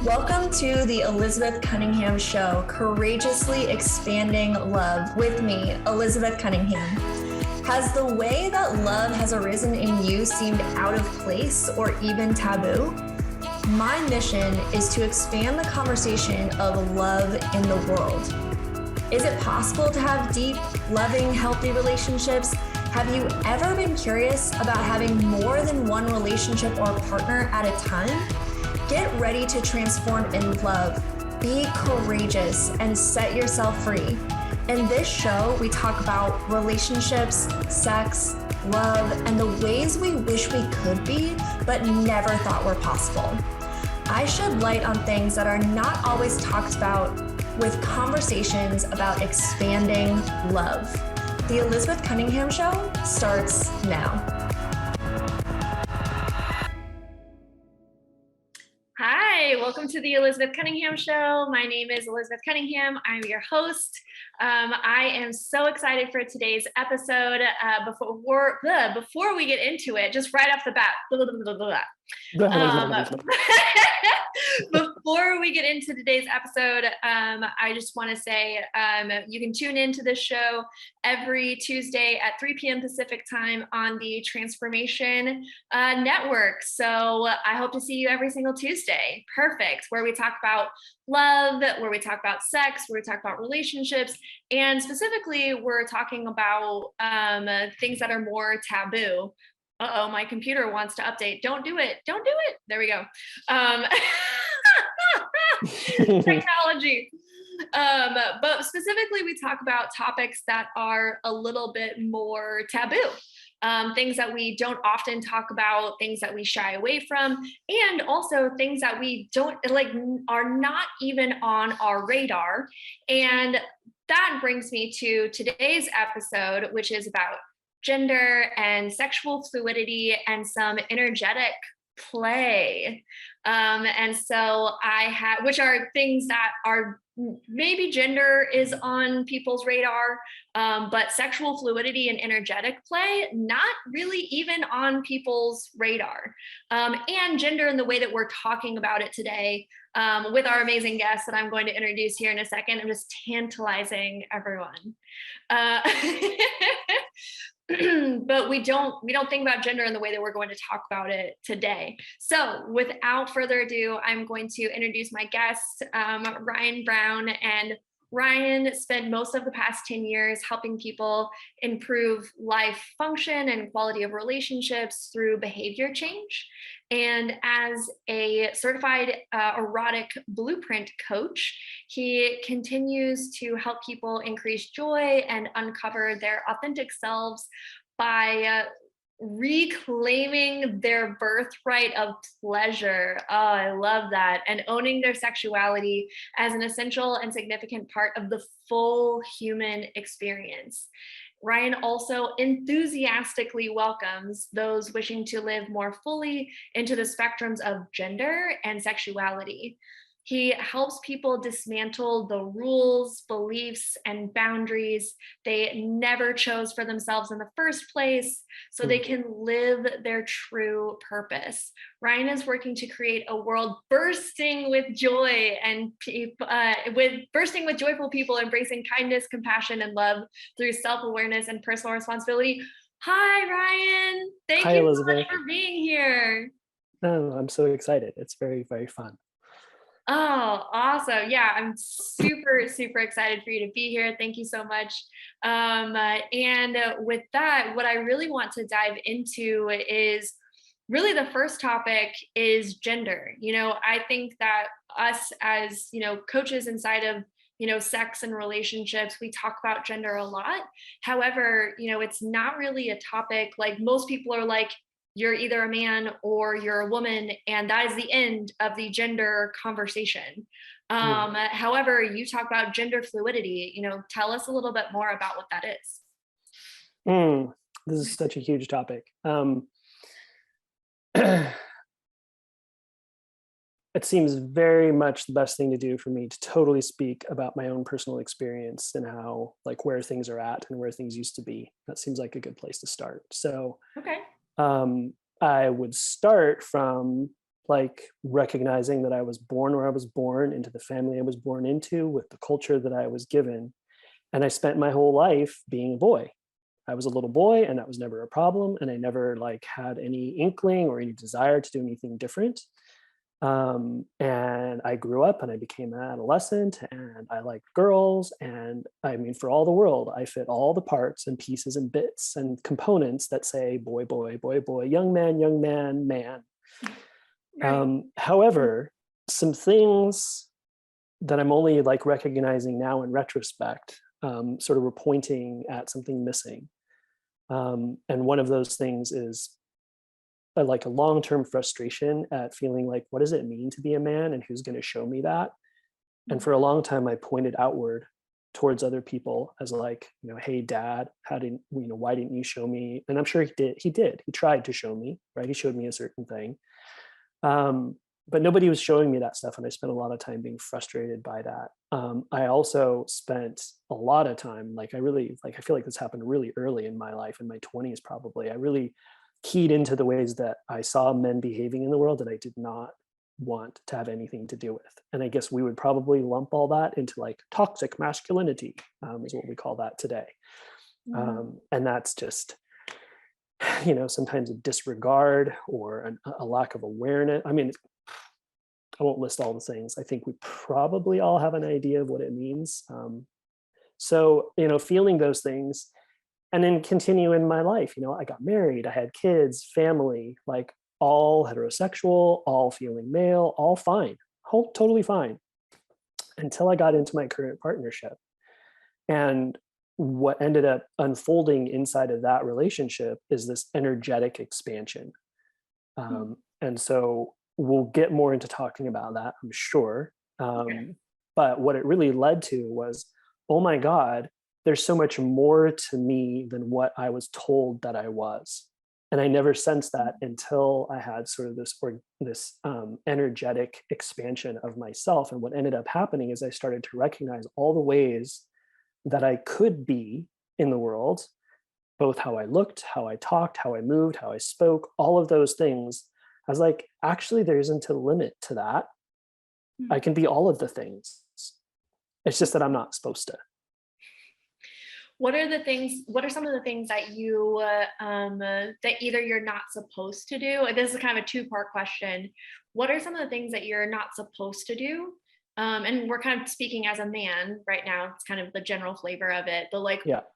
Welcome to the Elizabeth Cunningham Show, Courageously Expanding Love, with me, Elizabeth Cunningham. Has the way that love has arisen in you seemed out of place or even taboo? My mission is to expand the conversation of love in the world. Is it possible to have deep, loving, healthy relationships? Have you ever been curious about having more than one relationship or partner at a time? Get ready to transform in love, be courageous, and set yourself free. In this show, we talk about relationships, sex, love, and the ways we wish we could be, but never thought were possible. I shed light on things that are not always talked about with conversations about expanding love. The Elizabeth Cunningham Show starts now. Hi, welcome to the Elizabeth Cunningham Show. My name is Elizabeth Cunningham. I'm your host. I am so excited for today's episode. Before we get into it, just right off the bat, before we get into today's episode, I just want to say you can tune into this show every Tuesday at 3 p.m. Pacific time on the Transformation Network. So I hope to see you every single Tuesday. Perfect. Where we talk about love, where we talk about sex, where we talk about relationships, and specifically we're talking about things that are more taboo. Uh-oh, my computer wants to update. Don't do it. Don't do it. There we go. Technology. But specifically, we talk about topics that are a little bit more taboo. Things that we don't often talk about, things that we shy away from, and also things that we don't like are not even on our radar. And that brings me to today's episode, which is about gender and sexual fluidity and some energetic play. And so which are things that are maybe gender is on people's radar, but sexual fluidity and energetic play, not really even on people's radar. And gender in the way that we're talking about it today, with our amazing guest that I'm going to introduce here in a second. I'm just tantalizing everyone. But we don't think about gender in the way that we're going to talk about it today. So without further ado, I'm going to introduce my guest, Ryan Brown. And Ryan spent most of the past 10 years helping people improve life function and quality of relationships through behavior change. And as a certified erotic blueprint coach, he continues to help people increase joy and uncover their authentic selves by reclaiming their birthright of pleasure. Oh, I love that. And owning their sexuality as an essential and significant part of the full human experience. Ryan also enthusiastically welcomes those wishing to live more fully into the spectrums of gender and sexuality. He helps people dismantle the rules, beliefs, and boundaries they never chose for themselves in the first place so they can live their true purpose. Ryan is working to create a world bursting with joy and bursting with joyful people embracing kindness, compassion, and love through self-awareness and personal responsibility. Hi, Ryan. Thank you so much for being here. Oh, I'm so excited. It's very, very fun. Oh, awesome. Yeah, I'm super, super excited for you to be here. Thank you so much. And with that, what I really want to dive into is really the first topic is gender. I think that us as, coaches inside of, sex and relationships, we talk about gender a lot. However, it's not really a topic like most people are like, you're either a man or you're a woman, and that is the end of the gender conversation. However, you talk about gender fluidity. Tell us a little bit more about what that is. This is such a huge topic. It seems very much the best thing to do for me to totally speak about my own personal experience and how, where things are at and where things used to be. That seems like a good place to start. So, okay. I would start from like recognizing that I was born where I was born, into the family I was born into, with the culture that I was given. And I spent my whole life being a boy. I was a little boy, and that was never a problem. And I never like had any inkling or any desire to do anything different. And I grew up and I became an adolescent, and I liked girls. And I mean, for all the world, I fit all the parts and pieces and bits and components that say boy, boy, boy, boy, young man, man. Right. However, some things that I'm only like recognizing now in retrospect, sort of were pointing at something missing. And one of those things is like a long-term frustration at feeling like, what does it mean to be a man, and who's going to show me that? And for a long time, I pointed outward towards other people as like, hey, dad, why didn't you show me? And I'm sure he did. He tried to show me, right? He showed me a certain thing. But nobody was showing me that stuff. And I spent a lot of time being frustrated by that. I also spent a lot of time, I feel like this happened really early in my life, in my 20s, probably. I really keyed into the ways that I saw men behaving in the world that I did not want to have anything to do with. And I guess we would probably lump all that into like toxic masculinity, is what we call that today. And that's just, sometimes a disregard or a lack of awareness. I mean, I won't list all the things. I think we probably all have an idea of what it means. So, feeling those things and then continue in my life. I got married, I had kids, family, like all heterosexual, all feeling male, all fine, totally fine, until I got into my current partnership. And what ended up unfolding inside of that relationship is this energetic expansion. And so we'll get more into talking about that, I'm sure. But what it really led to was, oh my God, there's so much more to me than what I was told that I was. And I never sensed that until I had sort of this energetic expansion of myself. And what ended up happening is I started to recognize all the ways that I could be in the world, both how I looked, how I talked, how I moved, how I spoke, all of those things. I was like, actually, there isn't a limit to that. I can be all of the things. It's just that I'm not supposed to. What are some of the things that you that either you're not supposed to do? This is kind of a two-part question. What are some of the things that you're not supposed to do? And we're kind of speaking as a man right now. It's kind of the general flavor of it. But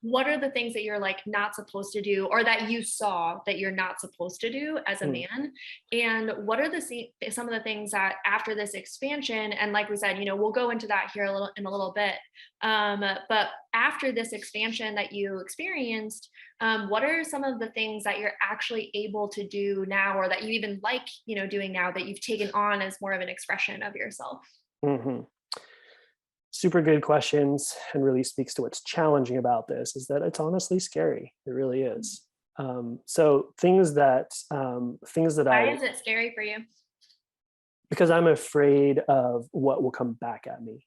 what are the things that you're like not supposed to do, or that you saw that you're not supposed to do as a man? And what are some of the things that after this expansion, and like we said, we'll go into that here in a little bit. But after this expansion that you experienced, what are some of the things that you're actually able to do now, or that you even like, doing now, that you've taken on as more of an expression of yourself? Super good questions, and really speaks to what's challenging about this, is that it's honestly scary. It really is. So things that Why is it scary for you? Because I'm afraid of what will come back at me.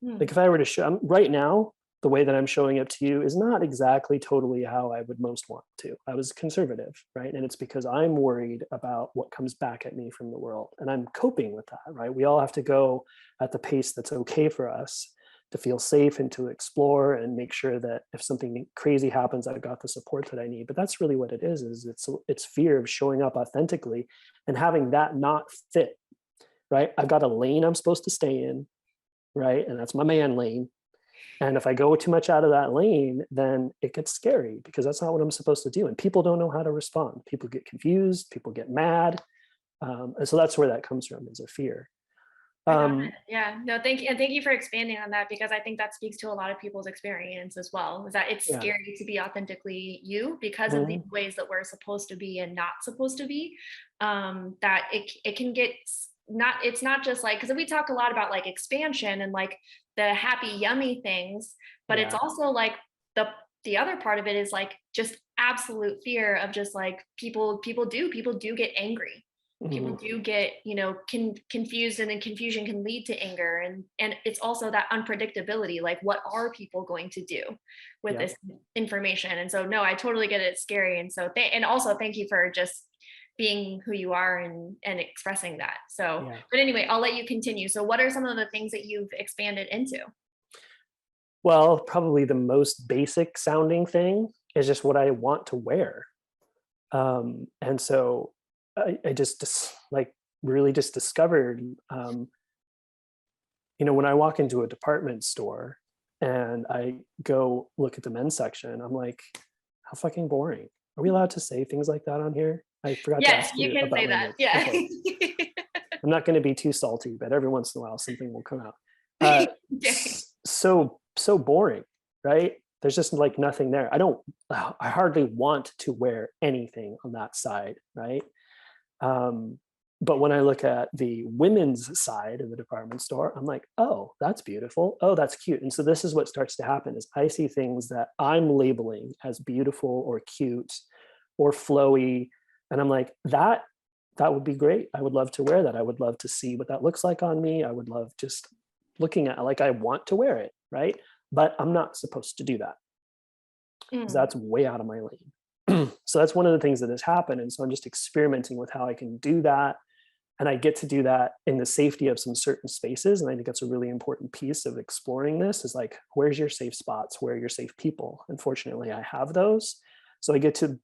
Like if I were to show right now, the way that I'm showing up to you is not exactly totally how I would most want to. I was conservative, right? And it's because I'm worried about what comes back at me from the world. And I'm coping with that, right? We all have to go at the pace that's okay for us to feel safe and to explore and make sure that if something crazy happens, I've got the support that I need. But that's really what it is it's fear of showing up authentically and having that not fit, right? I've got a lane I'm supposed to stay in, right? And that's my man lane. And if I go too much out of that lane, then it gets scary, because that's not what I'm supposed to do. And people don't know how to respond. People get confused, people get mad. And so that's where that comes from, is a fear. Yeah, no, thank you. And thank you for expanding on that, because I think that speaks to a lot of people's experience as well, is that it's scary to be authentically you because of the ways that we're supposed to be and not supposed to be. That it can get it's not just like, because we talk a lot about like expansion and like the happy, yummy things, but it's also like the other part of it is like just absolute fear of just like people do get angry. people Mhm. do get, confused, and then confusion can lead to anger. And it's also that unpredictability, like what are people going to do with Yep. this information? And so, no, I totally get it. It's scary. And so, and also thank you for just being who you are and expressing that. So, Yeah. but anyway, I'll let you continue. So what are some of the things that you've expanded into? Well, probably the most basic sounding thing is just what I want to wear. And so I just like really just discovered, when I walk into a department store and I go look at the men's section, I'm like, how fucking boring. Are we allowed to say things like that on here? I forgot to Yes, ask you you can about say that. language. Yeah. Okay. I'm not going to be too salty, but every once in a while something will come out. Uh, Okay. so boring, right? There's just like nothing there. I hardly want to wear anything on that side, right? Um, but when I look at the women's side of the department store, I'm like, oh, that's beautiful. Oh, that's cute. And so this is what starts to happen is I see things that I'm labeling as beautiful or cute or flowy. And I'm like, that would be great. I would love to wear that. I would love to see what that looks like on me. I would love just looking at like I want to wear it, right? But I'm not supposed to do that because Mm, that's way out of my lane. So that's one of the things that has happened. And so I'm just experimenting with how I can do that. And I get to do that in the safety of some certain spaces. And I think that's a really important piece of exploring this is like, where's your safe spots? Where are your safe people? Unfortunately, I have those. So I get to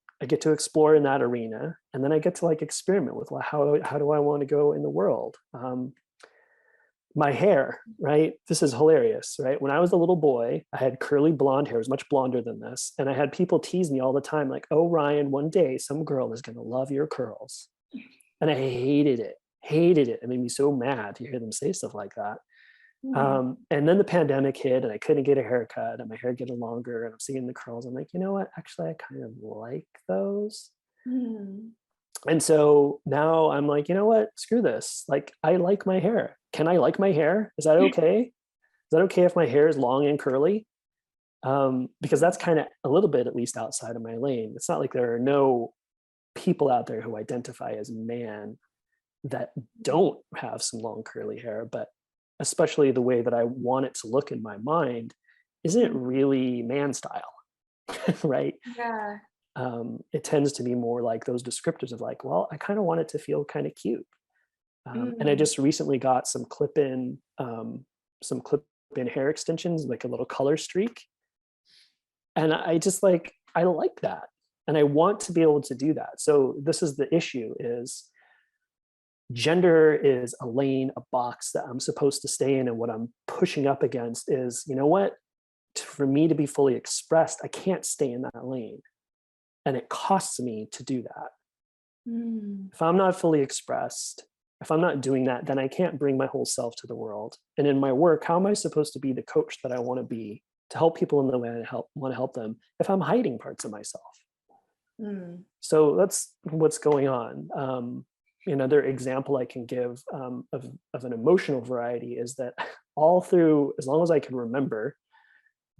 explore in that arena. And then I get to like experiment with, well, how do I want to go in the world? My hair, right? This is hilarious, right? When I was a little boy, I had curly blonde hair, it was much blonder than this. And I had people tease me all the time, like, oh, Ryan, one day some girl is going to love your curls. And I hated it, hated it. It made me so mad to hear them say stuff like that. mm, And then the pandemic hit and I couldn't get a haircut and my hair getting longer and I'm seeing the curls. I'm like, you know what? Actually, I kind of like those. mm. And so now I'm like, you know what? Screw this. Like, I like my hair. Can I like my hair? Is that okay? Is that okay if my hair is long and curly? Because that's kind of a little bit, at least outside of my lane. It's not like there are no people out there who identify as man that don't have some long curly hair, but especially the way that I want it to look in my mind isn't really man style, right? Yeah. It tends to be more like those descriptors of like, well, I kind of want it to feel kind of cute. And I Mm, just recently got some clip-in hair extensions, like a little color streak. And I just like, I like that. And I want to be able to do that. So this is the issue is gender is a lane, a box that I'm supposed to stay in. And what I'm pushing up against is, you know what? For me to be fully expressed, I can't stay in that lane. And it costs me to do that. mm, If I'm not fully expressed, if I'm not doing that, then I can't bring my whole self to the world. And in my work, how am I supposed to be the coach that I want to be to help people in the way I want to help them if I'm hiding parts of myself? mm. So that's what's going on. Another example I can give of an emotional variety is that all through, as long as I can remember,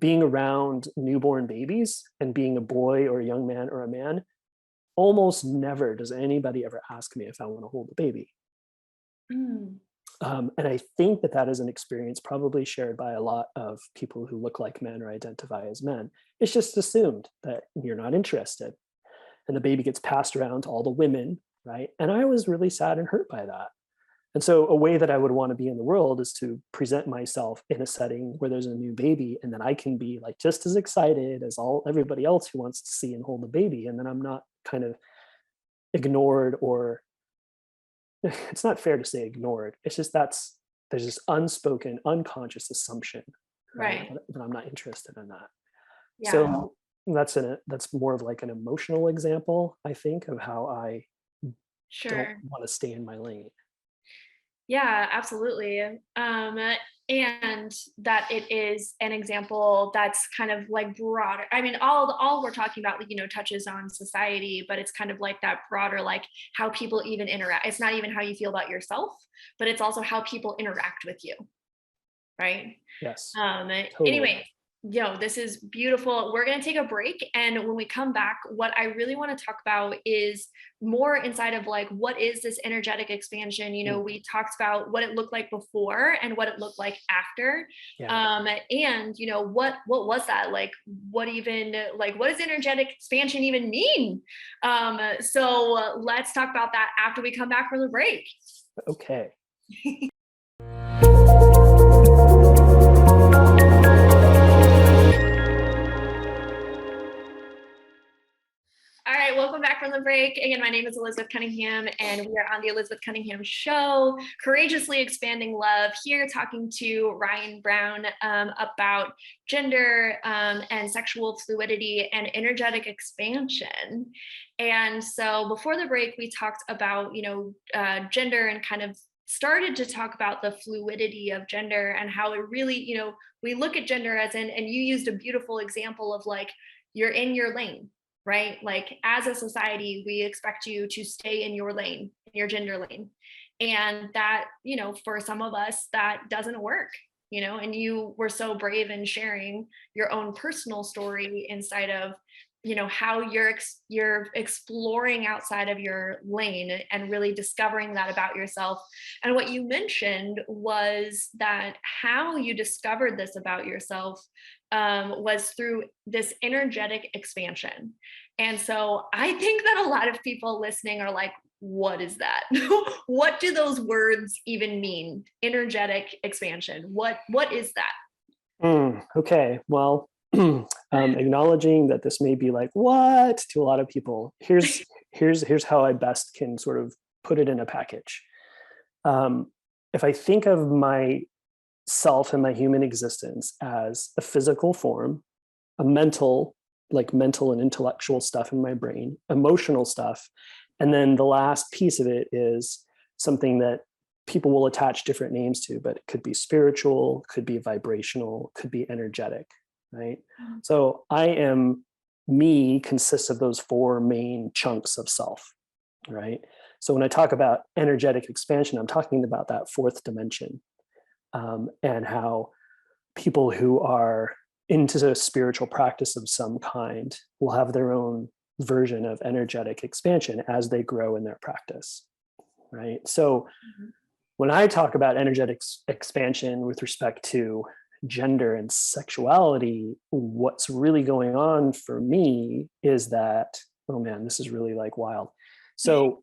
being around newborn babies and being a boy or a young man or a man, almost never does anybody ever ask me if I want to hold a baby. Mm. And I think that that is an experience probably shared by a lot of people who look like men or identify as men. It's just assumed that you're not interested. And the baby gets passed around to all the women, right? And I was really sad and hurt by that. And so a way that I would want to be in the world is to present myself in a setting where there's a new baby and then I can be like just as excited as everybody else who wants to see and hold the baby. And then I'm not kind of ignored or it's not fair to say ignored. It's just there's this unspoken, unconscious assumption, right? Right. That I'm not interested in that. Yeah. So that's more of like an emotional example, I think, of how I don't Sure. want to stay in my lane. Yeah, absolutely. And that it is an example that's kind of like broader. I mean, all we're talking about, touches on society, but it's kind of like that broader, like how people even interact. It's not even how you feel about yourself, but it's also how people interact with you, right? Yes, Um, totally. anyway, This is beautiful. We're going to take a break. And when we come back, what I really want to talk about is more inside of like, what is this energetic expansion? We talked about what it looked like before and what it looked like after. Yeah. And what was that like? What does energetic expansion even mean? So let's talk about that after we come back from the break. Okay. All right, welcome back from the break. Again, my name is Elizabeth Cunningham, and we are on the Elizabeth Cunningham Show, Courageously Expanding Love, here talking to Ryan Brown about gender and sexual fluidity and energetic expansion. And so before the break, we talked about, gender and kind of started to talk about the fluidity of gender and how it really, we look at gender as and you used a beautiful example of like, you're in your lane, right? Like as a society, we expect you to stay in your lane, in your gender lane. And that, for some of us, that doesn't work, and you were so brave in sharing your own personal story inside of, how you're exploring outside of your lane and really discovering that about yourself. And what you mentioned was that how you discovered this about yourself was through this energetic expansion. And so I think that a lot of people listening are like, what is that? What do those words even mean? Energetic expansion. What is that? Okay. Well, acknowledging that this may be like, what, to a lot of people, here's how I best can sort of put it in a package. If I think of myself and my human existence as a physical form, a mental and intellectual stuff in my brain, emotional stuff, and then the last piece of it is something that people will attach different names to, but it could be spiritual, could be vibrational, could be energetic, right? Mm-hmm. So me consists of those four main chunks of self, right? So when I talk about energetic expansion, I'm talking about that fourth dimension, and how people who are into a spiritual practice of some kind will have their own version of energetic expansion as they grow in their practice, right? So when I talk about energetic expansion with respect to gender and sexuality, what's really going on for me is that, oh man, this is really like wild. So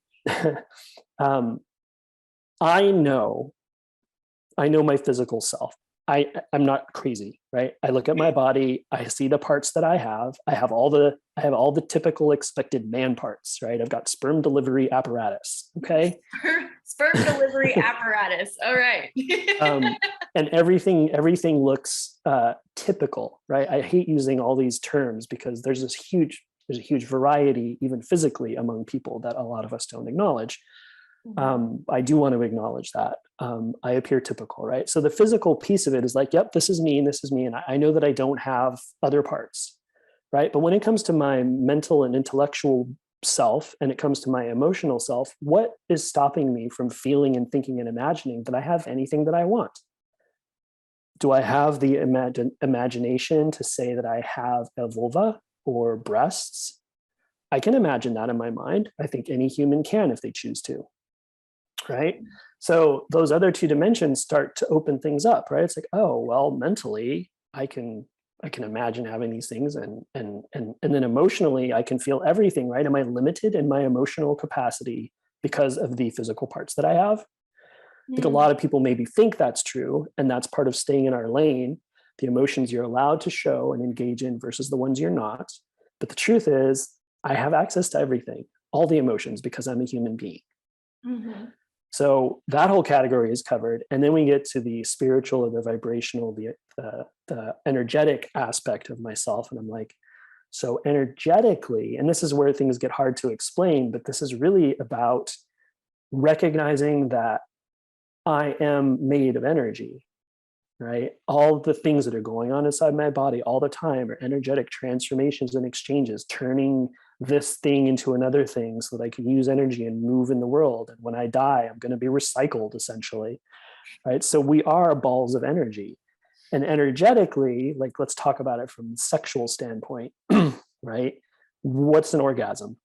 I know my physical self. I'm not crazy, right? I look at my body, I see the parts that I have all the typical expected man parts, right? I've got sperm delivery apparatus. Okay. Sperm delivery apparatus. All right. And everything looks typical, right? I hate using all these terms because there's a huge variety, even physically, among people that a lot of us don't acknowledge. I do want to acknowledge that. I appear typical, right? So the physical piece of it is like, yep, this is me, and I know that I don't have other parts, right? But when it comes to my mental and intellectual self, and it comes to my emotional self, what is stopping me from feeling and thinking and imagining that I have anything that I want? Do I have the imagination to say that I have a vulva or breasts? I can imagine that in my mind. I think any human can if they choose to. Right? So those other two dimensions start to open things up, right? It's like, oh, well, mentally, I can imagine having these things, and then emotionally, I can feel everything, right? Am I limited in my emotional capacity because of the physical parts that I have? I think a lot of people maybe think that's true, and that's part of staying in our lane, the emotions you're allowed to show and engage in versus the ones you're not. But the truth is, I have access to everything, all the emotions, because I'm a human being. Mm-hmm. So that whole category is covered. And then we get to the spiritual or the vibrational, the energetic aspect of myself. And I'm like, so energetically, and this is where things get hard to explain, but this is really about recognizing that I am made of energy, right? All the things that are going on inside my body all the time are energetic transformations and exchanges, turning this thing into another thing so that I can use energy and move in the world. And when I die, I'm going to be recycled, essentially, right? So we are balls of energy. And energetically, like, let's talk about it from the sexual standpoint, right? What's an orgasm?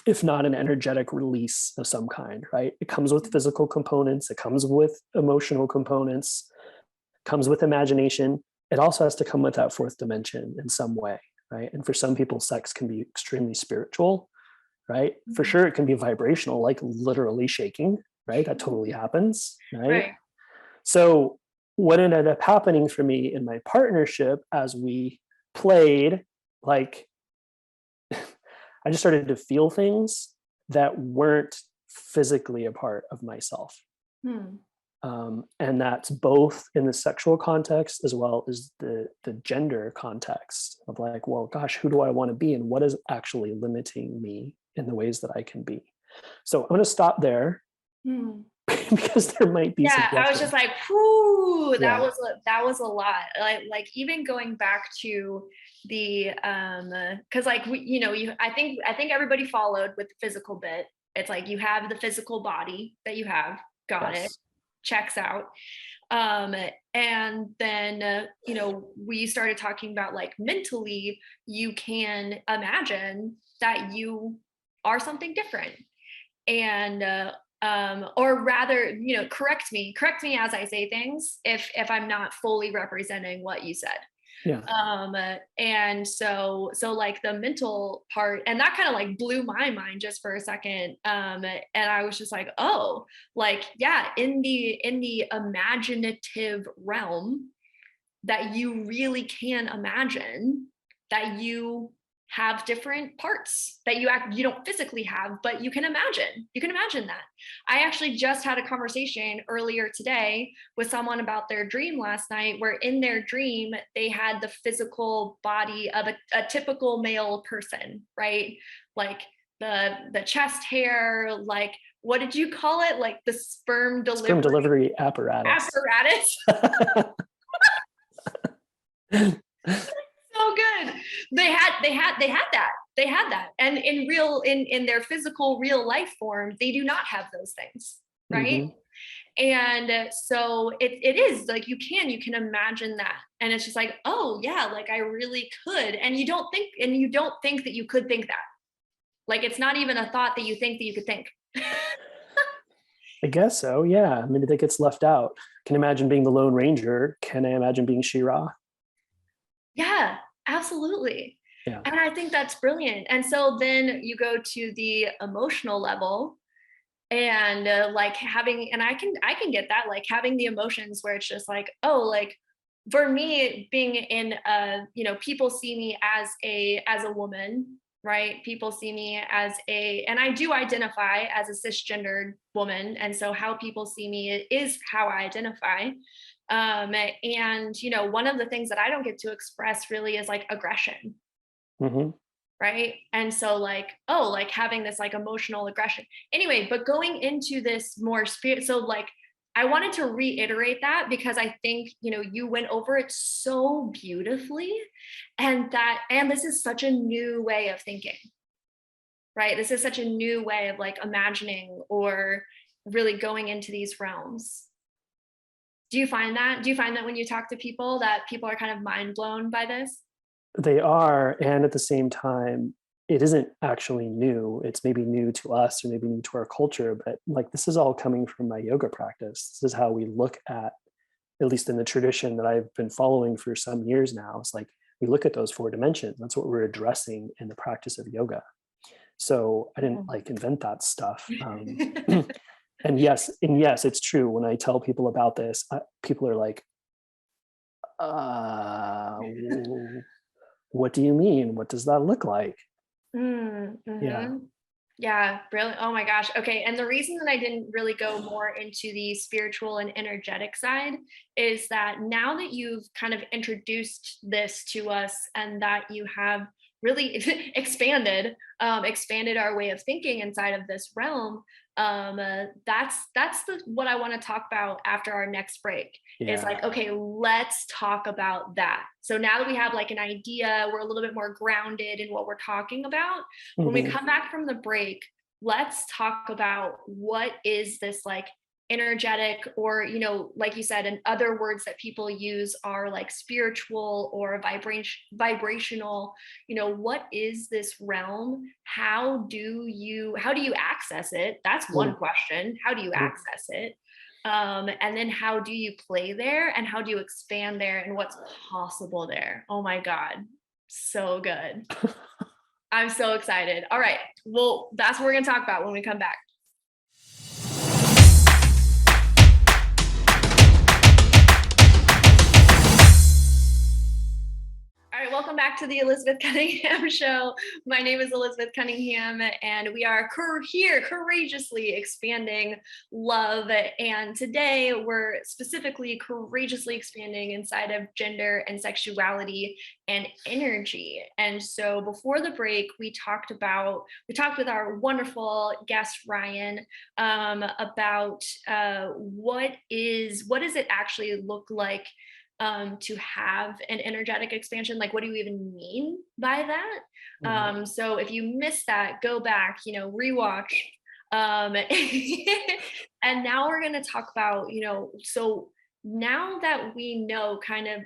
If not an energetic release of some kind, right? It comes with physical components, it comes with emotional components, comes with imagination. It also has to come with that fourth dimension in some way, right? And for some people, sex can be extremely spiritual, right? For sure, it can be vibrational, like literally shaking, right? That totally happens, right? Right. So what ended up happening for me in my partnership as we played, like, I just started to feel things that weren't physically a part of myself. Hmm. And that's both in the sexual context as well as the gender context of like, well, gosh, who do I want to be? And what is actually limiting me in the ways that I can be? So I'm going to stop there Hmm. because there might be Yeah, I was suggestions. just like, whoo, Yeah. that was a lot. Like even going back to the because like we, you know, I think everybody followed with the physical bit. It's like you have the physical body that you have, got it, Yes. checks out. And then you know, we started talking about like mentally, you can imagine that you are something different. And or rather, you know, correct me as I say things if I'm not fully representing what you said. Yeah. And so like the mental part, and that kind of like blew my mind just for a second. And I was just like, oh, like, yeah, in the imaginative realm, that you really can imagine that you have different parts that you don't physically have, but you can imagine that. I actually just had a conversation earlier today with someone about their dream last night, where in their dream they had the physical body of a typical male person, right? Like the chest hair, like, what did you call it, like the sperm Delivery apparatus. So good. They had that. And in their physical real life form, they do not have those things, right? Mhm. And so it is like you can imagine that, and it's just like, oh yeah, like I really could. And you don't think that you could think that, like it's not even a thought that you think that you could think. I guess so. Yeah. I mean, that gets left out. Can imagine being the Lone Ranger. Can I imagine being She-Ra? Yeah, absolutely. Yeah. And I think that's brilliant. And so then you go to the emotional level, and like having, and I can get that, like having the emotions where it's just like, oh, like for me being in you know, people see me as a woman, right? People see me as and I do identify as a cisgendered woman, and so how people see me is how I identify. And you know, one of the things that I don't get to express really is like aggression, Hmm. right? And so like, oh, like having this like emotional aggression, anyway. But going into this more spirit, so like I wanted to reiterate that because I think, you know, you went over it so beautifully, and this is such a new way of thinking, right? This is such a new way of like imagining or really going into these realms. Do you find that when you talk to people, that people are kind of mind blown by this? They are. And at the same time, it isn't actually new. It's maybe new to us or maybe new to our culture, but like this is all coming from my yoga practice. This is how we look at least in the tradition that I've been following for some years now. It's like we look at those four dimensions. That's what we're addressing in the practice of yoga. So I didn't like invent that stuff. And yes, it's true. When I tell people about this, people are like, what do you mean? What does that look like? Yeah. Mm-hmm. Yeah, brilliant. Oh my gosh. Okay. And the reason that I didn't really go more into the spiritual and energetic side is that now that you've kind of introduced this to us, and that you have really expanded our way of thinking inside of this realm, that's what I want to talk about after our next break. Is Yeah. like, okay, let's talk about that. So now that we have like an idea, we're a little bit more grounded in what we're talking about. When we Mhm. come back from the break, let's talk about what is this like energetic, or, like you said, and other words that people use are like spiritual or vibrational. What is this realm? How do you access it? That's one question. How do you access it? And then how do you play there, and how do you expand there, and what's possible there? Oh my God, so good. I'm so excited. All right, well, that's what we're gonna talk about when we come back. All right, welcome back to the Elizabeth Cunningham Show. My name is Elizabeth Cunningham, and we are here courageously expanding love. And today we're specifically courageously expanding inside of gender and sexuality and energy. And so before the break, we talked with our wonderful guest Ryan about what does it actually look like to have an energetic expansion? Like, what do you even mean by that? So if you missed that, go back, rewatch. And now we're going to talk about, so now that we know, kind of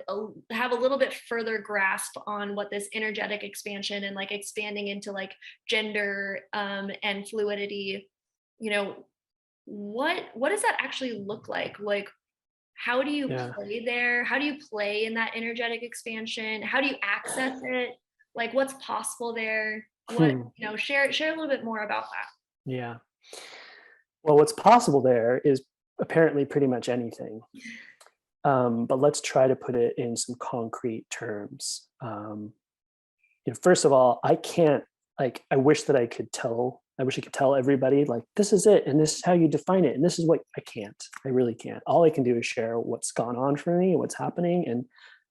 have a little bit further grasp on what this energetic expansion and like expanding into like gender and fluidity, what does that actually look like? Like, how do you play there? How do you play in that energetic expansion? How do you access it? Like, what's possible there? Share a little bit more about that. Yeah. Well, what's possible there is apparently pretty much anything. But let's try to put it in some concrete terms. First of all, I wish I could tell everybody like, this is it, and this is how you define it, and this is what I can't. I really can't. All I can do is share what's gone on for me and what's happening, and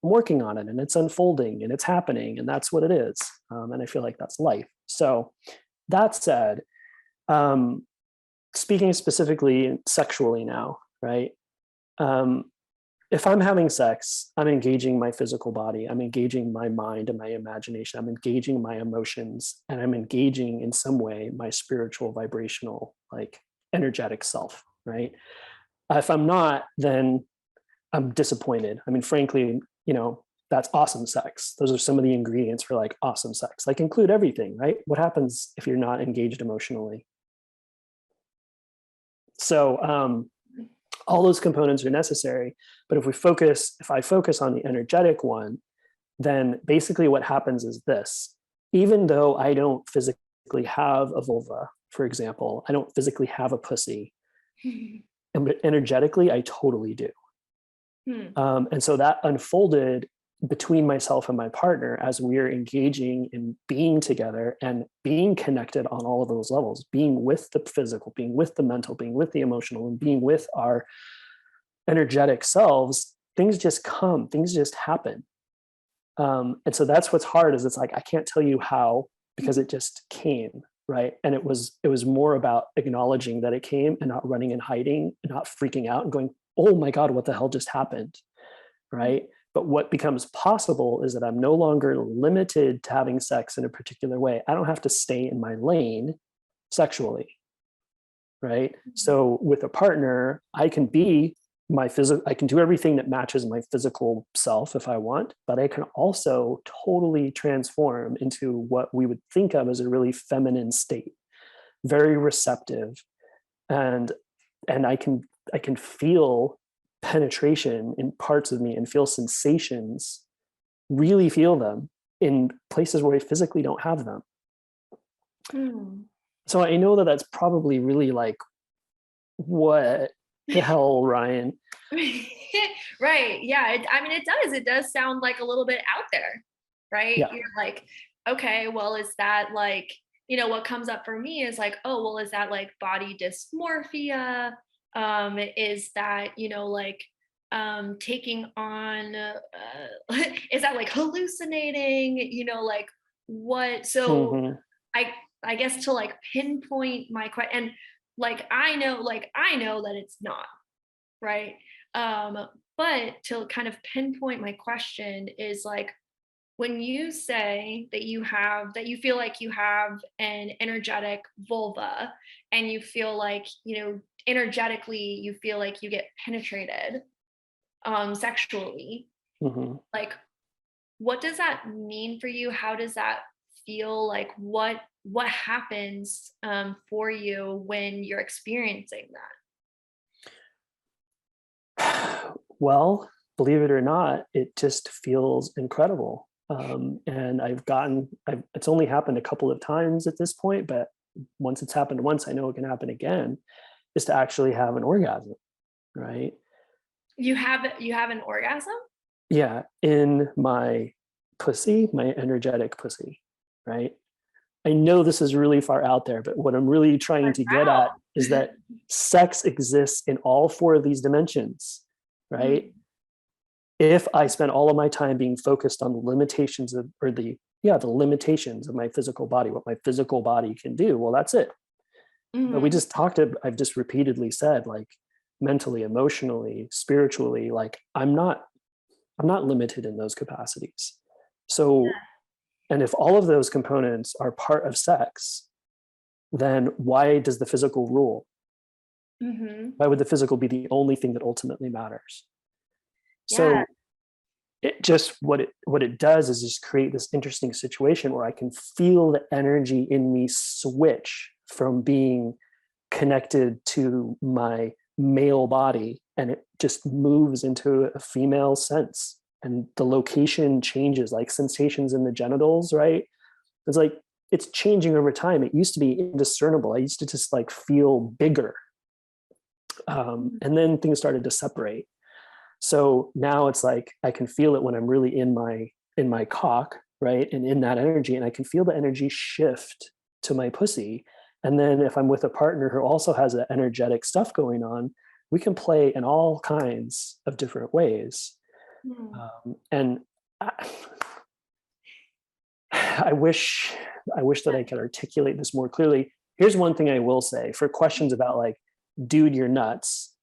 I'm working on it, and it's unfolding, and it's happening, and that's what it is. And I feel like that's life. So that said, speaking specifically sexually now, right? If I'm having sex, I'm engaging my physical body, I'm engaging my mind and my imagination, I'm engaging my emotions, and I'm engaging in some way my spiritual, vibrational, like energetic self, right? If I'm not, then I'm disappointed. I mean, frankly, that's awesome sex. Those are some of the ingredients for like awesome sex, like include everything, right? What happens if you're not engaged emotionally? So, all those components are necessary. But if I focus on the energetic one, then basically what happens is this: even though I don't physically have a vulva, for example, I don't physically have a pussy, and energetically, I totally do. And so that unfolded between myself and my partner as we're engaging in being together and being connected on all of those levels, being with the physical, being with the mental, being with the emotional, and being with our energetic selves. Things just come, things just happen. And so that's what's hard, is it's like, I can't tell you how, because it just came, right? And it was more about acknowledging that it came and not running and hiding and not freaking out and going, oh my God, what the hell just happened, right? But what becomes possible is that I'm no longer limited to having sex in a particular way. I don't have to stay in my lane sexually, right? So with a partner, I can be I can do everything that matches my physical self if I want, but I can also totally transform into what we would think of as a really feminine state, very receptive, and I can feel penetration in parts of me and feel sensations, really feel them in places where I physically don't have them. So I know that that's probably really like, what the hell, Ryan? Right. Yeah. It does sound like a little bit out there, right? Yeah. You're like, okay, well, is that like, what comes up for me is like, oh, well, is that like body dysmorphia? Is that, taking on, is that like hallucinating, like what? So I guess to like pinpoint my question, and like, I know that it's not, right. But to kind of pinpoint my question is like, when you say that you feel like you have an energetic vulva, and you feel like, energetically you feel like you get penetrated sexually, Mhm. like, what does that mean for you? How does that feel? Like, what happens for you when you're experiencing that? Well, believe it or not, it just feels incredible. And it's only happened a couple of times at this point, but once it's happened once, I know it can happen again, is to actually have an orgasm, right? You have an orgasm? Yeah, in my pussy, my energetic pussy, right? I know this is really far out there, but what I'm really trying to get Wow. at is that sex exists in all four of these dimensions, right? Mm. If I spend all of my time being focused on the limitations of, or the limitations of my physical body, what my physical body can do, well, that's it. But Mhm. I've just repeatedly said, like, mentally, emotionally, spiritually, like, I'm not limited in those capacities. So, and if all of those components are part of sex, then why does the physical rule? Mhm. Why would the physical be the only thing that ultimately matters? Yeah. So it just, what it does is just create this interesting situation where I can feel the energy in me switch from being connected to my male body, and it just moves into a female sense, and the location changes, like sensations in the genitals, right? It's like it's changing over time. It used to be indiscernible. I used to just like feel bigger, Mhm. and then things started to separate. So now it's like I can feel it when I'm really in my cock, right, and in that energy, and I can feel the energy shift to my pussy. And then if I'm with a partner who also has that energetic stuff going on, we can play in all kinds of different ways. Mm. And I, I wish I wish that I could articulate this more clearly. Here's one thing I will say for questions about like, dude, you're nuts,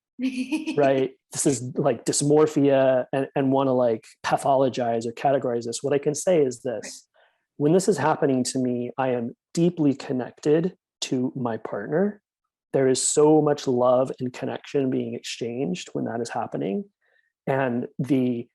right? This is like dysmorphia, and want to like pathologize or categorize this. What I can say is Right. this: when this is happening to me, I am deeply connected to my partner. There is so much love and connection being exchanged when that is happening. And the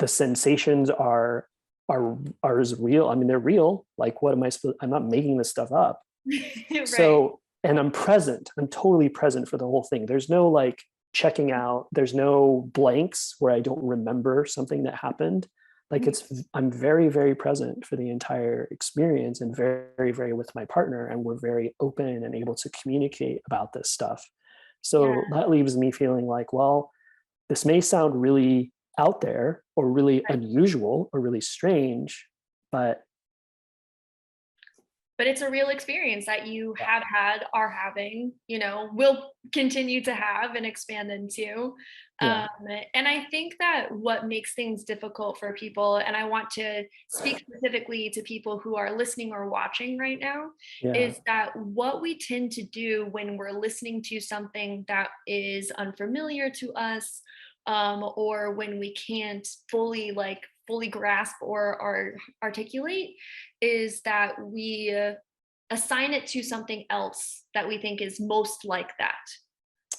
sensations are as real. I mean, they're real. Like, what am I supposed? I'm not making this stuff up. Right. So, and I'm present. I'm totally present for the whole thing. There's no like checking out. There's no blanks where I don't remember something that happened. Like Mhm. I'm very, very present for the entire experience, and very, very with my partner. And we're very open and able to communicate about this stuff. Yeah. So that leaves me feeling like, well, this may sound really out there or really Right. unusual or really strange, but But it's a real experience that you yeah, have had, are having, will continue to have and expand into. yeah, Um, and I think that what makes things difficult for people, and I want to speak specifically to people who are listening or watching right now, yeah, is that what we tend to do when we're listening to something that is unfamiliar to us, or when we can't fully grasp or articulate, is that we assign it to something else that we think is most like that,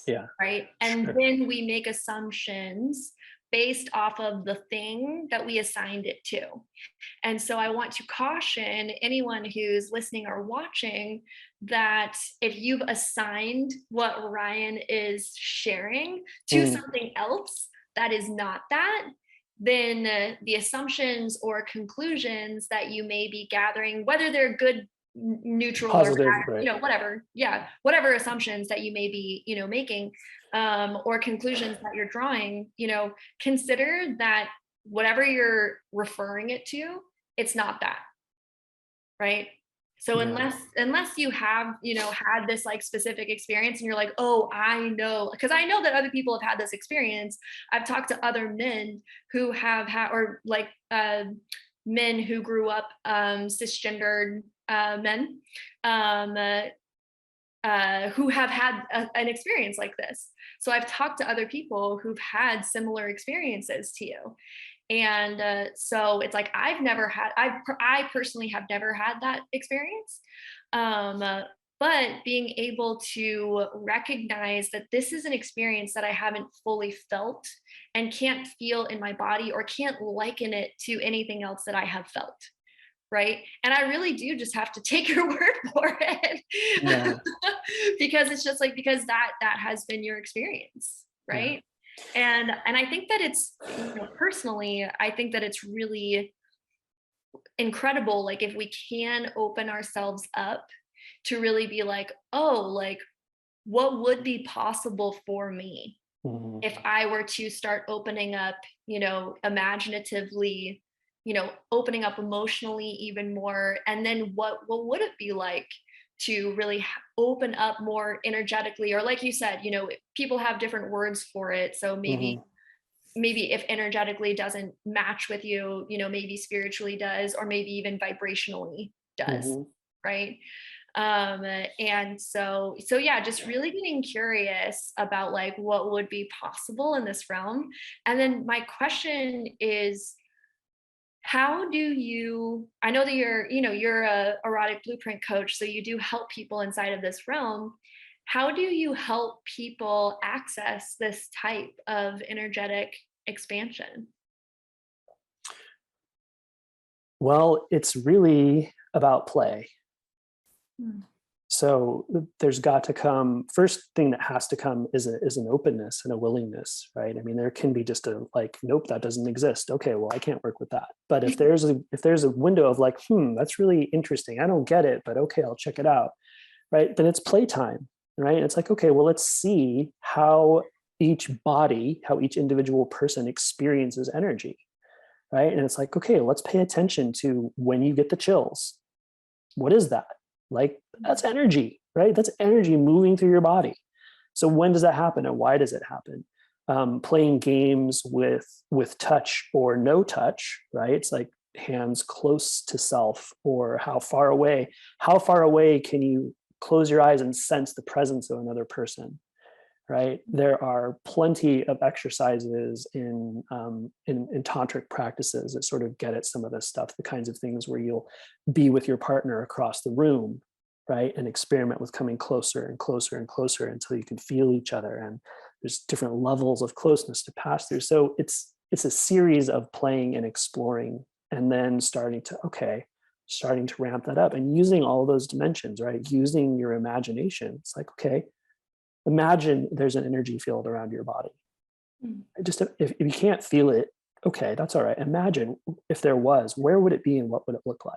yeah, right? And sure. then we make assumptions based off of the thing that we assigned it to. And so I want to caution anyone who's listening or watching that if you've assigned what Ryan is sharing to Mm, something else that is not that, then the assumptions or conclusions that you may be gathering, whether they're good, neutral, or positive, bad, right? whatever, yeah, whatever assumptions that you may be, making, or conclusions that you're drawing, consider that whatever you're referring it to, it's not that, right? So Yeah, unless you have, had this like specific experience and you're like, oh, I know, because I know that other people have had this experience. I've talked to other men who have had, or like men who grew up cisgendered men, um, who have had an experience like this. So I've talked to other people who've had similar experiences to you. And so it's like I personally have never had that experience. But being able to recognize that this is an experience that I haven't fully felt and can't feel in my body, or can't liken it to anything else that I have felt. Right. And I really do just have to take your word for it. Yeah. Because it's just like, because that has been your experience. Yeah. Right. And I think that it's, personally, I think that it's really incredible, like if we can open ourselves up to really be like, oh, like what would be possible for me Mhm. if I were to start opening up, imaginatively, opening up emotionally even more. And then what would it be like to really open up more energetically? Or like you said, people have different words for it. So Mhm. maybe if energetically doesn't match with you, maybe spiritually does, or maybe even vibrationally does, Mhm. right? And so yeah, just really getting curious about like what would be possible in this realm. And then my question is, how do you, I know that you're a erotic blueprint coach, so you do help people inside of this realm. How do you help people access this type of energetic expansion? Well, it's really about play. Hmm. So there's got to come, first thing that has to come is an openness and a willingness, right? I mean, there can be just a like, nope, that doesn't exist. Okay, well, I can't work with that. But if there's a window of like, that's really interesting, I don't get it, but okay, I'll check it out, right? Then it's playtime, right? It's like, okay, well, let's see how each individual person experiences energy, right? And it's like, okay, let's pay attention to when you get the chills. What is that? Like, that's energy, right? That's energy moving through your body. So when does that happen, and why does it happen? Playing games with touch or no touch, right? It's like hands close to self, or how far away can you close your eyes and sense the presence of another person, right? There are plenty of exercises in tantric practices that sort of get at some of this stuff, the kinds of things where you'll be with your partner across the room, right? And experiment with coming closer and closer and closer until you can feel each other. And there's different levels of closeness to pass through. So it's a series of playing and exploring, and then starting to ramp that up and using all those dimensions, right? Using your imagination. It's like, okay, imagine there's an energy field around your body. Mm. Just if you can't feel it, okay, that's all right. Imagine if there was, where would it be and what would it look like?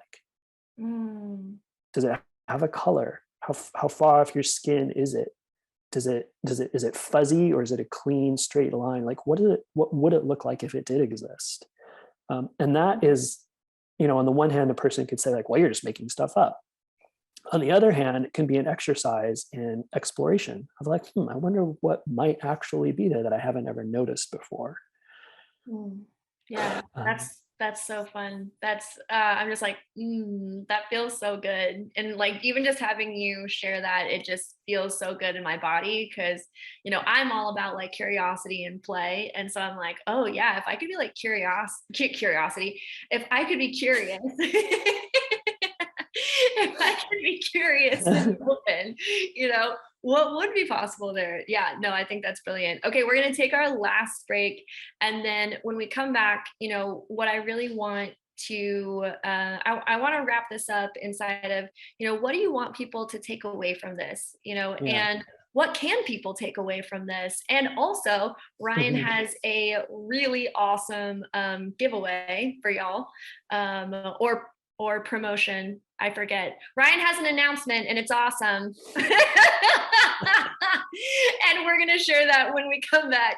Mm. Does it have a color? How far off your skin is it? Is it fuzzy, or is it a clean straight line? Like, what would it look like if it did exist? And that is, on the one hand, a person could say like, well, you're just making stuff up. On the other hand, it can be an exercise in exploration of like, I wonder what might actually be there that I haven't ever noticed before. Mm. Yeah, Um, that's so fun. I'm just like, that feels so good. And like even just having you share that, it just feels so good in my body, because I'm all about like curiosity and play. And so I'm like, oh yeah, if I could be like curiosity, if I could be curious, if I could be curious and open, what would be possible there? Yeah, no, I think that's brilliant. Okay, we're going to take our last break. And then when we come back, what I really want to, I want to wrap this up inside of, what do you want people to take away from this, yeah. and what can people take away from this? And also, Ryan has a really awesome giveaway for y'all, or promotion. I forget. Ryan has an announcement and it's awesome. And we're going to share that when we come back.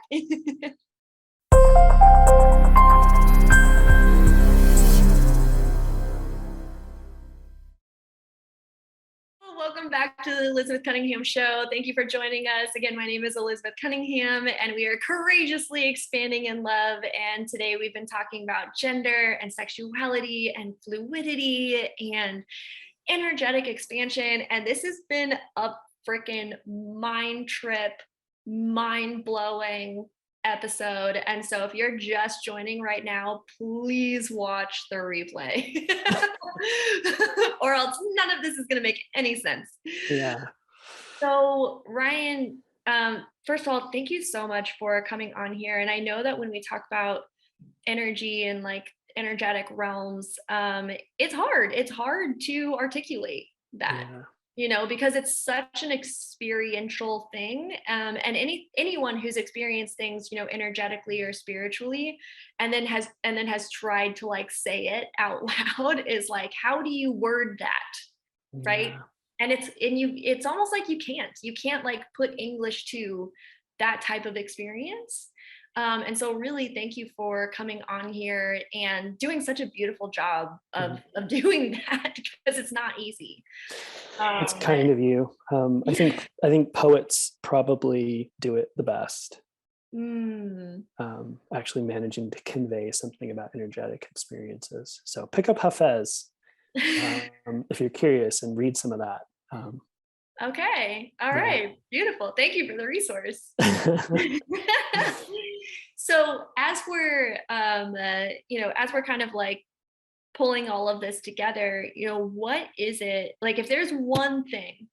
Welcome back to the Elizabeth Cunningham Show. Thank you for joining us. Again, my name is Elizabeth Cunningham, and we are courageously expanding in love. And today we've been talking about gender and sexuality and fluidity and energetic expansion. And this has been a freaking mind trip, mind blowing episode. And so if you're just joining right now, please watch the replay or else none of this is going to make any sense. Yeah. So Ryan, first of all, thank you so much for coming on here. And I know that when we talk about energy and like energetic realms, it's hard to articulate that. Yeah. You know, because it's such an experiential thing. And anyone who's experienced things, you know, energetically or spiritually, and then has tried to like say it out loud is like, how do you word that? Right. Yeah. And it's almost like you can't like put English to that type of experience. And so really thank you for coming on here and doing such a beautiful job of doing that, because it's not easy. It's kind of you. I think poets probably do it the best. Actually managing to convey something about energetic experiences. So pick up Hafez if you're curious and read some of that. Okay. All right. Beautiful. Thank you for the resource. So as we're, as we're kind of like pulling all of this together, you know, what is it like, if there's one thing,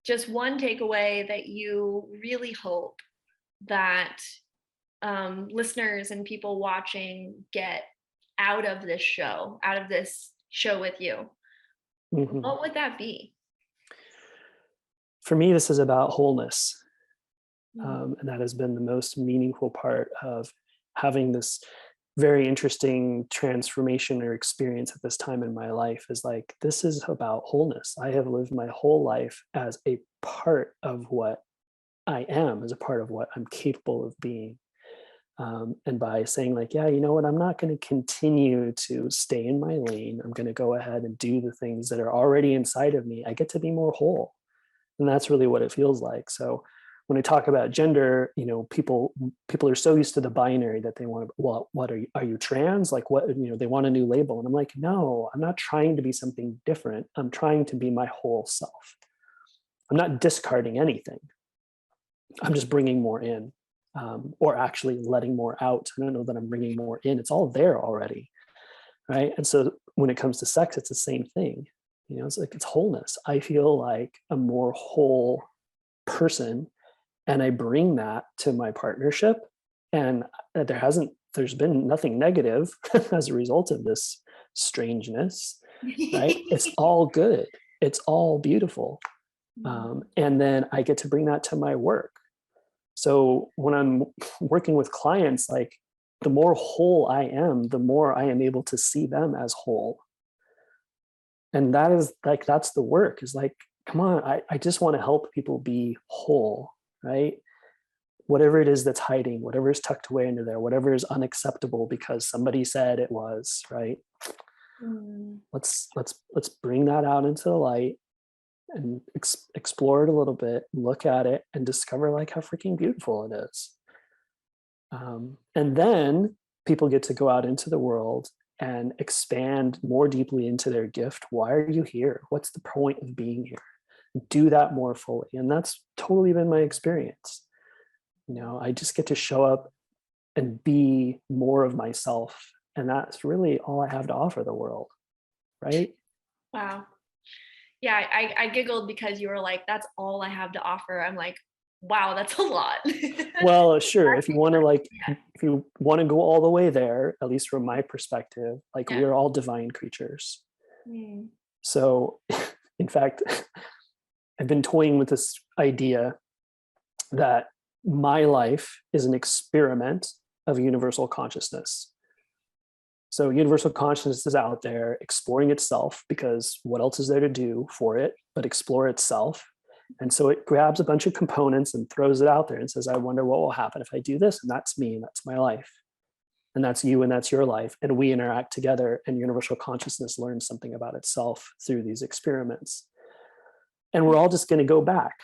just one takeaway that you really hope that listeners and people watching get out of this show with you, what would that be? For me, this is about wholeness. And that has been the most meaningful part of having this very interesting transformation or experience at this time in my life, is like, this is about wholeness. I have lived my whole life as a part of what I am, as a part of what I'm capable of being. And by saying like, yeah, you know what, I'm not going to continue to stay in my lane. I'm going to go ahead and do the things that are already inside of me. I get to be more whole. And that's really what it feels like. So when I talk about gender, you know, people are so used to the binary that they want, well, what are you trans? Like what, you know, they want a new label. And I'm like, no, I'm not trying to be something different. I'm trying to be my whole self. I'm not discarding anything. I'm just bringing more in, or actually letting more out. I don't know that I'm bringing more in. It's all there already, right? And so when it comes to sex, it's the same thing. You know, it's like, it's wholeness. I feel like a more whole person, and I bring that to my partnership, and there's been nothing negative as a result of this strangeness, right? It's all good. It's all beautiful. And then I get to bring that to my work. So when I'm working with clients, like, the more whole I am, the more I am able to see them as whole. And that is like, that's the work, is like, come on, I just want to help people be whole, right? Whatever it is that's hiding, whatever is tucked away into there, whatever is unacceptable because somebody said it was, right? Let's bring that out into the light and explore it a little bit, look at it, and discover like how freaking beautiful it is. And then people get to go out into the world and expand more deeply into their gift. Why are you here? What's the point of being here? Do that more fully. And that's totally been my experience. You know, I just get to show up and be more of myself. And that's really all I have to offer the world. Right? Wow. Yeah, I giggled because you were like, that's all I have to offer. I'm like, wow, that's a lot. Well, sure. If you want to go all the way there, at least from my perspective, like, we're all divine creatures. So in fact, I've been toying with this idea that my life is an experiment of universal consciousness. So universal consciousness is out there exploring itself, because what else is there to do for it but explore itself? And so it grabs a bunch of components and throws it out there and says, I wonder what will happen if I do this. And that's me, and that's my life. And that's you, and that's your life. And we interact together, and universal consciousness learns something about itself through these experiments. And we're all just going to go back.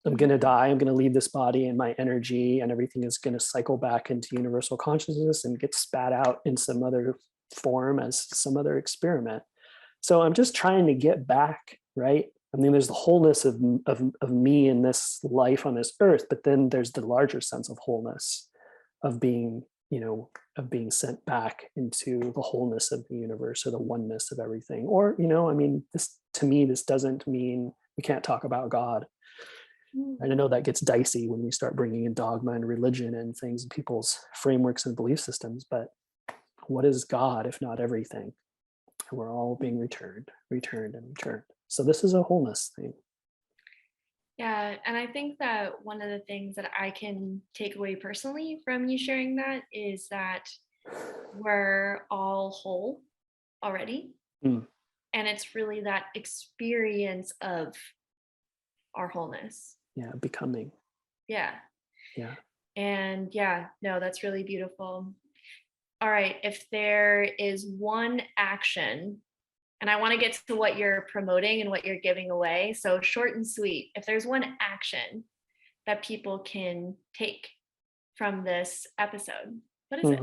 I'm going to die. I'm going to leave this body, and my energy and everything is going to cycle back into universal consciousness and get spat out in some other form as some other experiment. So I'm just trying to get back, right? I mean, there's the wholeness of me in this life on this earth, but then there's the larger sense of wholeness of being, of being sent back into the wholeness of the universe or the oneness of everything. Or, I mean, this, to me, this doesn't mean we can't talk about God. And I know that gets dicey when we start bringing in dogma and religion and things in people's frameworks and belief systems, but what is God if not everything? And we're all being returned. So this is a wholeness thing. Yeah, and I think that one of the things that I can take away personally from you sharing that is that we're all whole already. Mm. And it's really that experience of our wholeness. Yeah, becoming. Yeah. Yeah. And yeah, no, that's really beautiful. All right, if there is one action, and I want to get to what you're promoting and what you're giving away, so short and sweet, if there's one action that people can take from this episode, what is it?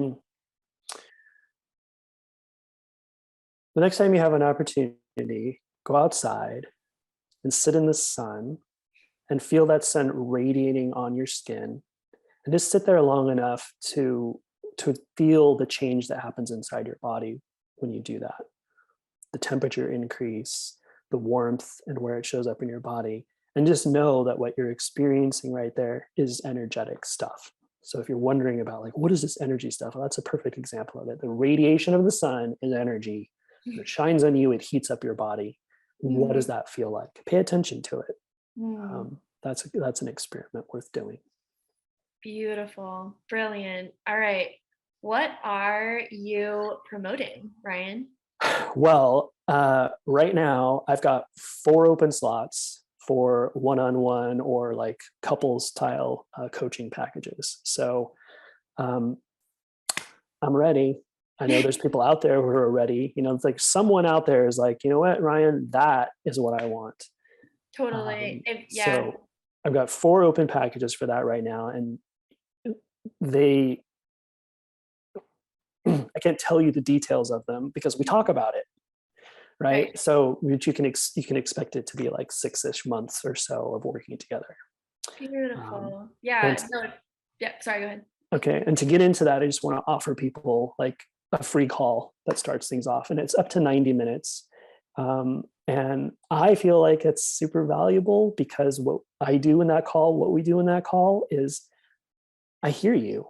The next time you have an opportunity, go outside and sit in the sun and feel that sun radiating on your skin, and just sit there long enough to feel the change that happens inside your body when you do that. The temperature increase, the warmth, and where it shows up in your body. And just know that what you're experiencing right there is energetic stuff. So if you're wondering about like, what is this energy stuff? Well, that's a perfect example of it. The radiation of the sun is energy. When it shines on you, it heats up your body. What does that feel like? Pay attention to it. That's an experiment worth doing. Beautiful. Brilliant. All right. What are you promoting, Ryan? Well, right now I've got 4 open slots for one-on-one or like couples style coaching packages. So I'm ready. I know there's people out there who are ready. It's like someone out there is like, you know what, Ryan, that is what I want. Totally. So I've got 4 open packages for that right now. And I can't tell you the details of them because we talk about it, right? So you can expect it to be like 6-ish months or so of working together. Beautiful. Sorry, go ahead. Okay, and to get into that, I just want to offer people like a free call that starts things off, and it's up to 90 minutes. And I feel like it's super valuable because what we do in that call is I hear you.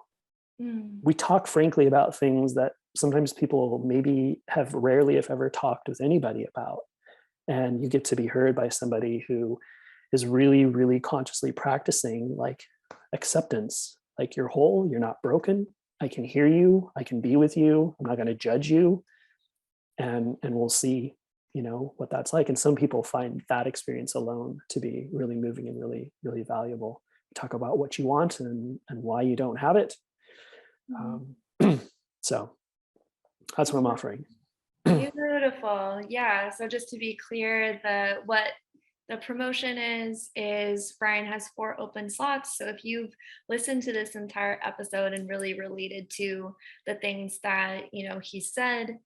We talk frankly about things that sometimes people maybe have rarely, if ever, talked with anybody about. And you get to be heard by somebody who is really, really consciously practicing like acceptance, like you're whole, you're not broken. I can hear you. I can be with you. I'm not going to judge you. And we'll see, what that's like. And some people find that experience alone to be really moving and really, really valuable. Talk about what you want and why you don't have it. So that's what I'm offering. Beautiful. Yeah. So just to be clear, what the promotion is Brian has 4 open slots. So if you've listened to this entire episode and really related to the things that, he said,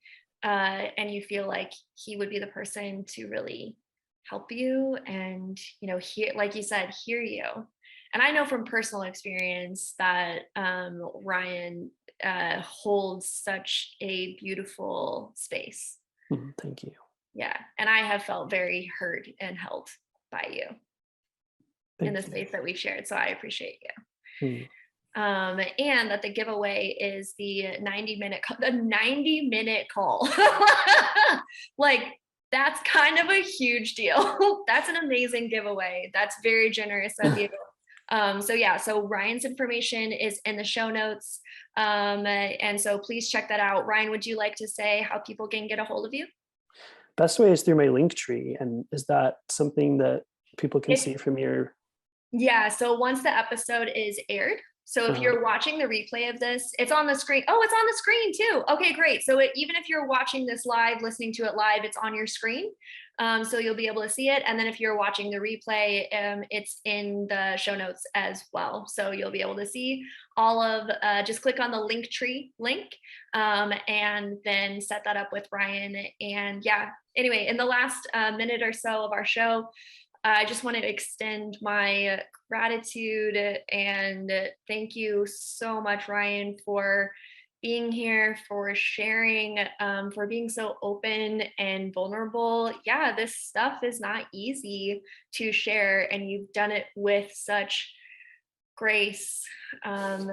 and you feel like he would be the person to really help you and, hear, like you said, hear you. And I know from personal experience that Ryan holds such a beautiful space. Thank you. Yeah. And I have felt very heard and held by you in the space that we've shared. So I appreciate you. And that the giveaway is the 90-minute call. Like, that's kind of a huge deal. That's an amazing giveaway. That's very generous of you. So Ryan's information is in the show notes. And so please check that out. Ryan, would you like to say how people can get a hold of you? Best way is through my link tree. And is that something that people can see from your? Yeah. So once the episode is aired, so if you're watching the replay of this, it's on the screen. Oh, it's on the screen too. Okay, great. So even if you're watching this live, listening to it live, it's on your screen. So you'll be able to see it. And then if you're watching the replay, it's in the show notes as well. So you'll be able to see all of, just click on the link tree link, and then set that up with Ryan. And yeah, Anyway, in the last minute or so of our show, I just want to extend my gratitude and thank you so much, Ryan, for being here, for sharing, for being so open and vulnerable. Yeah, this stuff is not easy to share, and you've done it with such grace and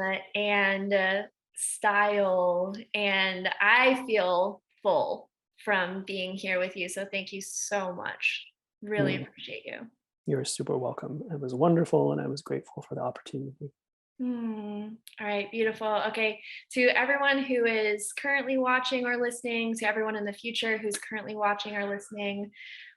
style. And I feel full from being here with you. So thank you so much. Really appreciate you. You're super welcome. It was wonderful, and I was grateful for the opportunity. All right, beautiful. Okay, to everyone who is currently watching or listening, to everyone in the future who's currently watching or listening,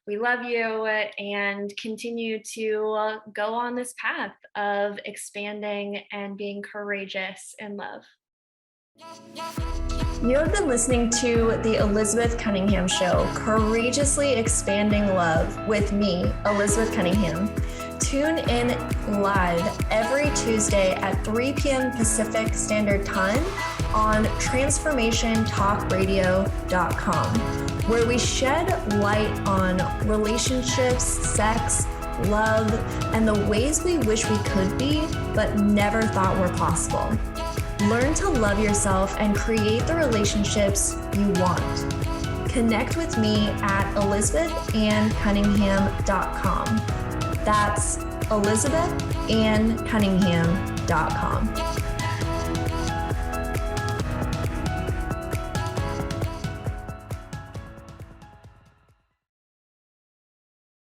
we love you and continue to go on this path of expanding and being courageous in love. You have been listening to The Elizabeth Cunningham Show, Courageously Expanding Love with me, Elizabeth Cunningham. Tune in live every Tuesday at 3 p.m. Pacific Standard Time on transformationtalkradio.com, where we shed light on relationships, sex, love, and the ways we wish we could be, but never thought were possible. Learn to love yourself and create the relationships you want. Connect with me at ElizabethAnnCunningham.com. That's ElizabethAnnCunningham.com.